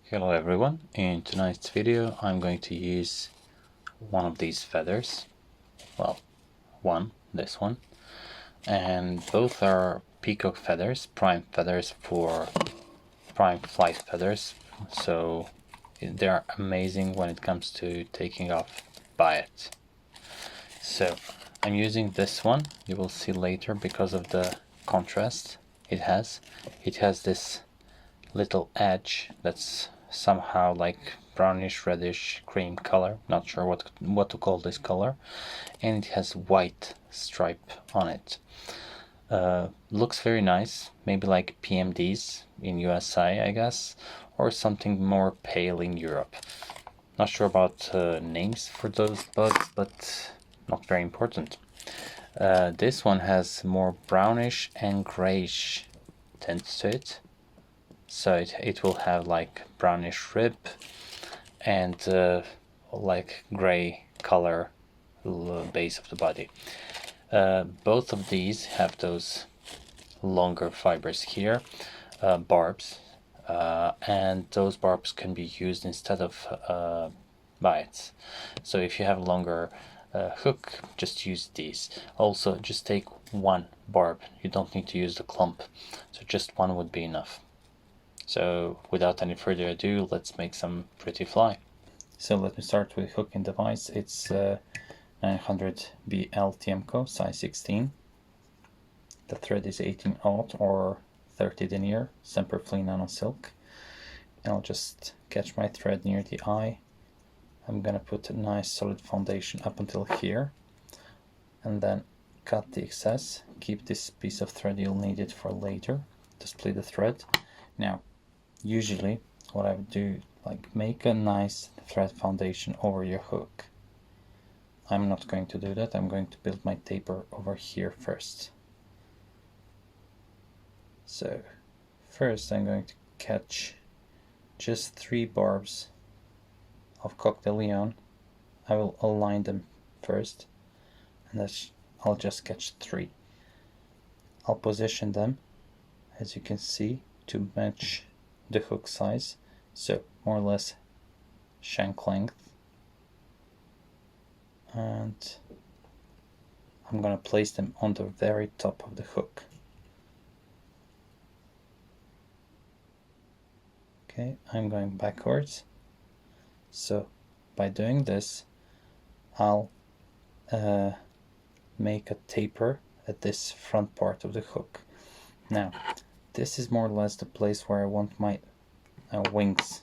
Hello everyone, in tonight's video I'm going to use one of these feathers, well, this one, and both are peacock feathers, prime feathers for prime flight feathers, so they're amazing when it comes to taking off biot. So I'm using this one, you will see later, because of the contrast it has. It has this little edge that's somehow like brownish reddish cream color, not sure what to call this color, and it has white stripe on it. Looks very nice, maybe like PMDs in USA, I guess, or something more pale in Europe. Not sure about names for those bugs, but not very important. This one has more brownish and grayish tints to it, so it will have like brownish rib and like gray color base of the body. Both of these have those longer fibers here, barbs, and those barbs can be used instead of bites. So if you have a longer hook, just use these. Also, just take one barb, you don't need to use the clump, so just one would be enough. So without any further ado, let's make some pretty fly. So let me start with hooking device. It's 900 BL TMCO, size 16. The thread is 18/0 or 30 denier, Semperfli nano silk. And I'll just catch my thread near the eye. I'm gonna put a nice solid foundation up until here, and then cut the excess. Keep this piece of thread, you'll need it for later to split the thread. Now, usually what I would do, like, make a nice thread foundation over your hook. I'm not going to do that. I'm going to build my taper over here first. So first I'm going to catch just 3 barbs of coq de leon. I will align them first, and I'll just catch 3. I'll position them, as you can see, to match the hook size, so more or less shank length, and I'm gonna place them on the very top of the hook. Okay, I'm going backwards, so by doing this I'll make a taper at this front part of the hook. Now this is more or less the place where I want my wings.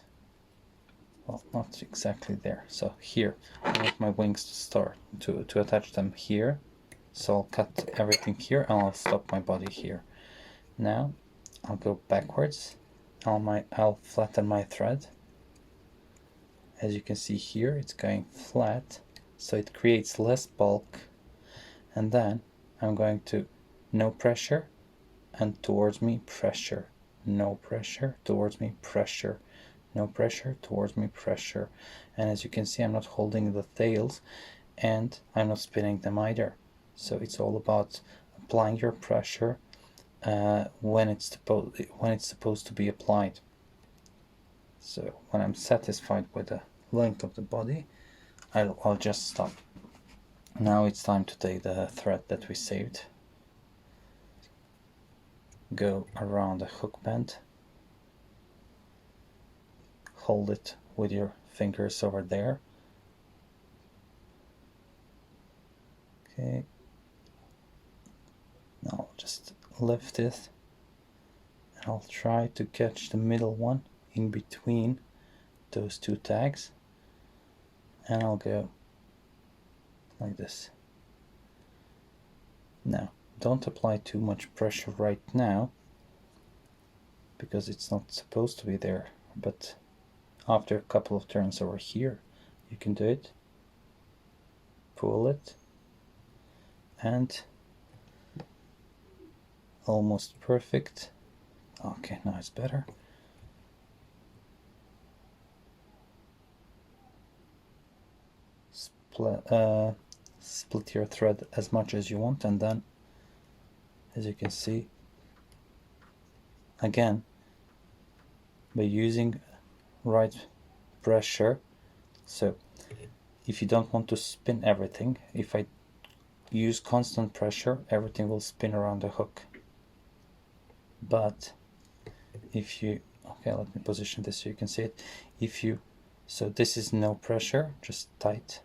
Well, not exactly there. So here, I want my wings to start, to attach them here. So I'll cut everything here and I'll stop my body here. Now I'll go backwards. I'll flatten my thread. As you can see here, it's going flat, so it creates less bulk. And then I'm going to no pressure, and towards me pressure, no pressure, towards me pressure, no pressure, towards me pressure. And as you can see, I'm not holding the tails and I'm not spinning them either. So it's all about applying your pressure when it's supposed to be applied. So when I'm satisfied with the length of the body, I'll just stop. Now it's time to take the thread that we saved, go around the hook bend, hold it with your fingers over there. Okay, now just lift it, and I'll try to catch the middle one in between those 2 tags, and I'll go like this. Now don't apply too much pressure right now, because it's not supposed to be there, but after a couple of turns over here you can do it. Pull it, and almost perfect. Okay, now it's better. Split your thread as much as you want, and then, as you can see, again, by using right pressure. So if you don't want to spin everything, if I use constant pressure, everything will spin around the hook. But if you, okay, let me position this so you can see it. If you, so this is no pressure, just tight,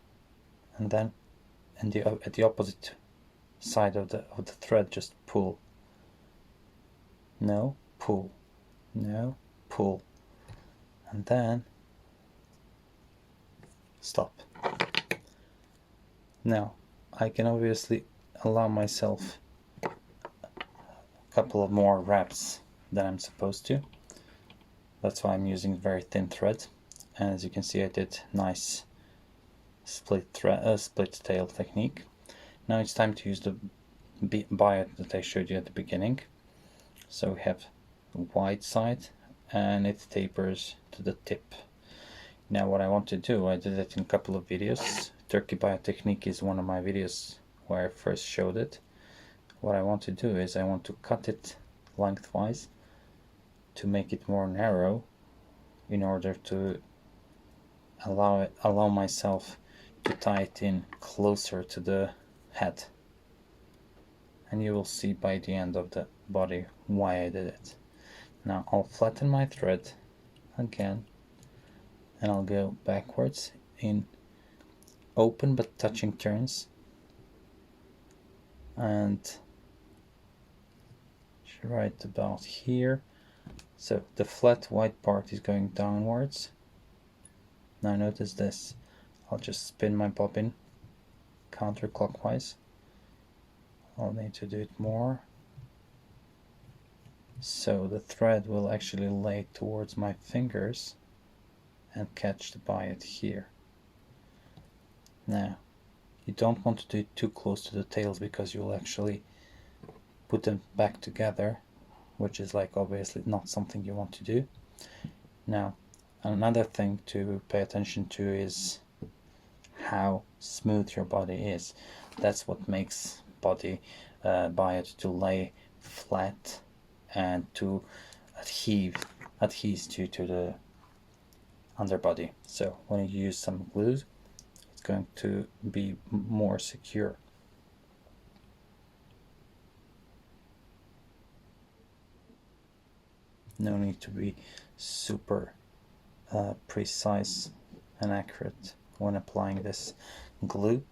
and then at the opposite side of the thread, just pull. No, pull. No, pull. And then stop. Now I can obviously allow myself a couple of more wraps than I'm supposed to. That's why I'm using very thin thread. And as you can see, I did nice split tail technique. Now it's time to use the biot that I showed you at the beginning. So we have the wide side and it tapers to the tip. Now what I want to do, I did it in a couple of videos. Turkey biot technique is one of my videos where I first showed it. What I want to do is I want to cut it lengthwise to make it more narrow in order to allow myself to tie it in closer to the head. And you will see by the end of the body why I did it. Now I'll flatten my thread again and I'll go backwards in open but touching turns, and right about here. So the flat white part is going downwards. Now notice this, I'll just spin my bobbin counterclockwise. I'll need to do it more. So the thread will actually lay towards my fingers and catch the biot here. Now you don't want to do it too close to the tails because you'll actually put them back together, which is like obviously not something you want to do. Now another thing to pay attention to is how smooth your body is. That's what makes biot to lay flat and to adhere to the underbody. So when you use some glue, it's going to be more secure. No need to be super precise and accurate when applying this glue,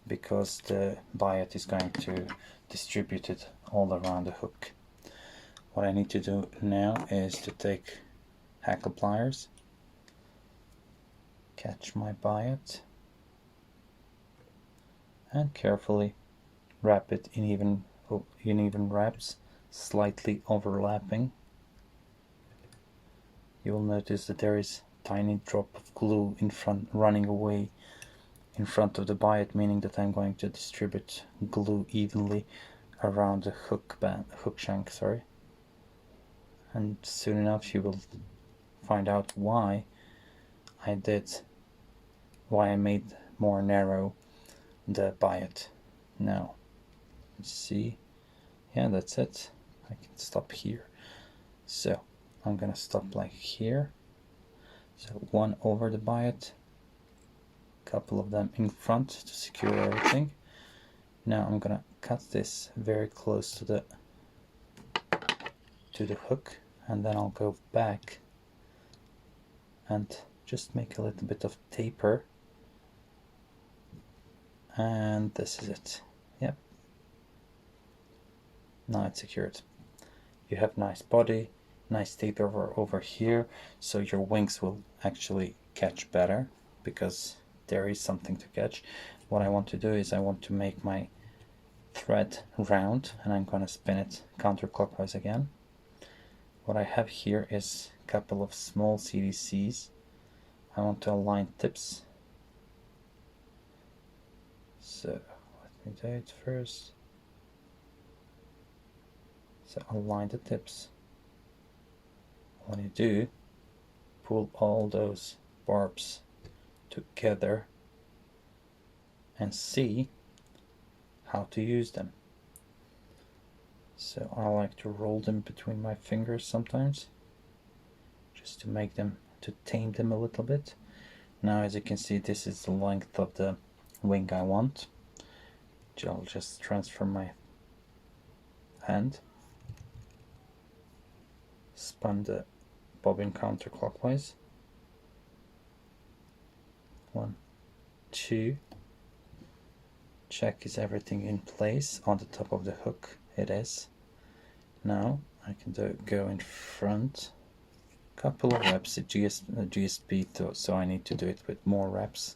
because the biot is going to distribute it all around the hook. What I need to do now is to take hackle pliers, catch my biot, and carefully wrap it in even wraps, slightly overlapping. You will notice that there is a tiny drop of glue in front, running away in front of the biot, meaning that I'm going to distribute glue evenly around the hook shank, and soon enough you will find out why I made more narrow the biot. Now let's see, yeah, that's it. I can stop here. So I'm gonna stop like here. So one over the biot, couple of them in front to secure everything. Now I'm gonna cut this very close to the hook, and then I'll go back and just make a little bit of taper, and this is it. Yep, now it's secured. You have nice body, nice taper over here, so your wings will actually catch better because there is something to catch. What I want to do is I want to make my thread round, and I'm going to spin it counterclockwise again. What I have here is a couple of small CDCs. I want to align tips. So let me do it first. So align the tips. When you do, pull all those barbs together and see how to use them. So I like to roll them between my fingers sometimes, just to make them to tame them a little bit. Now as you can see, this is the length of the wing I want. I'll just transfer my hand, spun the bobbin counterclockwise. 1, 2. Check is everything in place on the top of the hook. It is. Now I can go in front. Couple of reps. GSP, so I need to do it with more reps.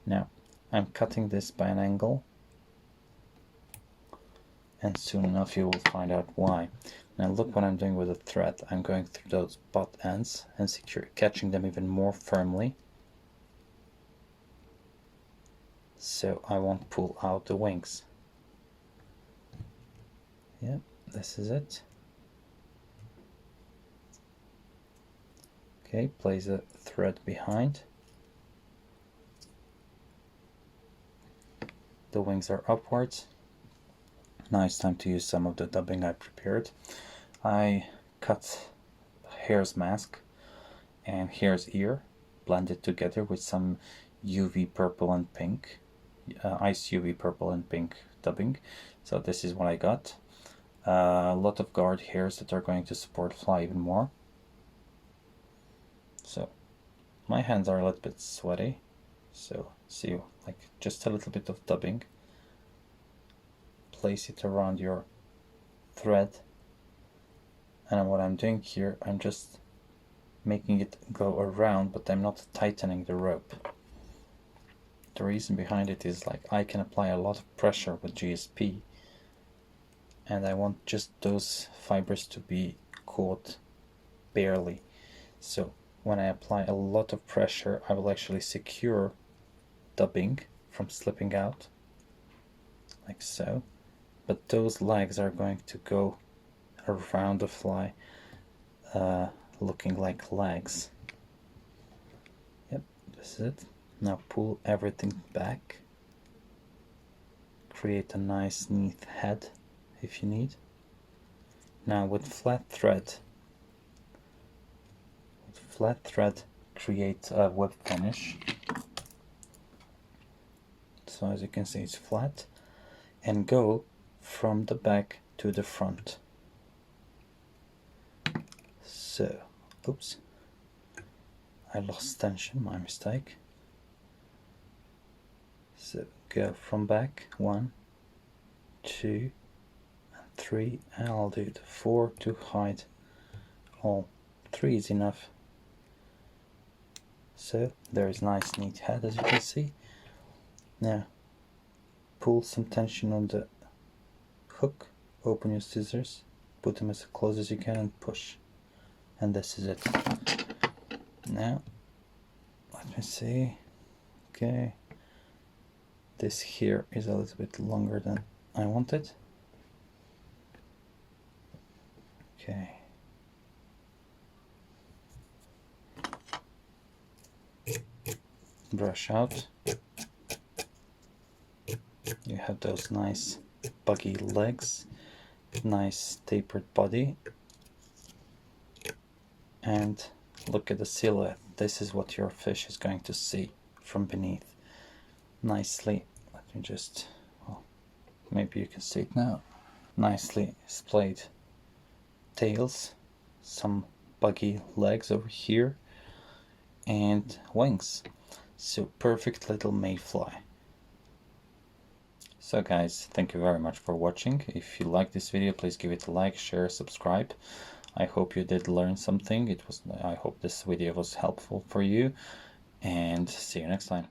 Now I'm cutting this by an angle, and soon enough you will find out why. Now look what I'm doing with the thread. I'm going through those butt ends and catching them even more firmly, so I won't pull out the wings. Yep, this is it. Okay, place the thread behind. The wings are upwards. Now it's time to use some of the dubbing I prepared. I cut hare's mask and hare's ear, blended together with some UV purple and pink, ice UV purple and pink dubbing. So this is what I got. A lot of guard hairs that are going to support fly even more. So my hands are a little bit sweaty, so see, like just a little bit of dubbing. Place it around your thread, and what I'm doing here, I'm just making it go around, but I'm not tightening the rope. The reason behind it is like I can apply a lot of pressure with GSP, and I want just those fibers to be caught barely. So when I apply a lot of pressure, I will actually secure dubbing from slipping out, like so. But those legs are going to go around the fly, looking like legs. Yep, this is it. Now pull everything back. Create a nice neat head if you need. Now with flat thread, create a web finish. So as you can see, it's flat, and go from the back to the front. So, oops, I lost tension, my mistake. So go from back, 1, 2, and 3, and I'll do the 4 to hide all. 3 is enough. So there is nice neat head, as you can see. Now pull some tension on the hook, open your scissors, put them as close as you can, and push, and this is it. Now let me see. Okay, this here is a little bit longer than I wanted. Okay, brush out. You have those nice buggy legs, nice tapered body, and look at the silhouette. This is what your fish is going to see from beneath. Nicely, let me just, well, maybe you can see it now. Nicely splayed tails, some buggy legs over here, and wings. So perfect little mayfly. So guys, thank you very much for watching. If you like this video, please give it a like, share, subscribe. I hope you did learn something. I hope this video was helpful for you, and see you next time.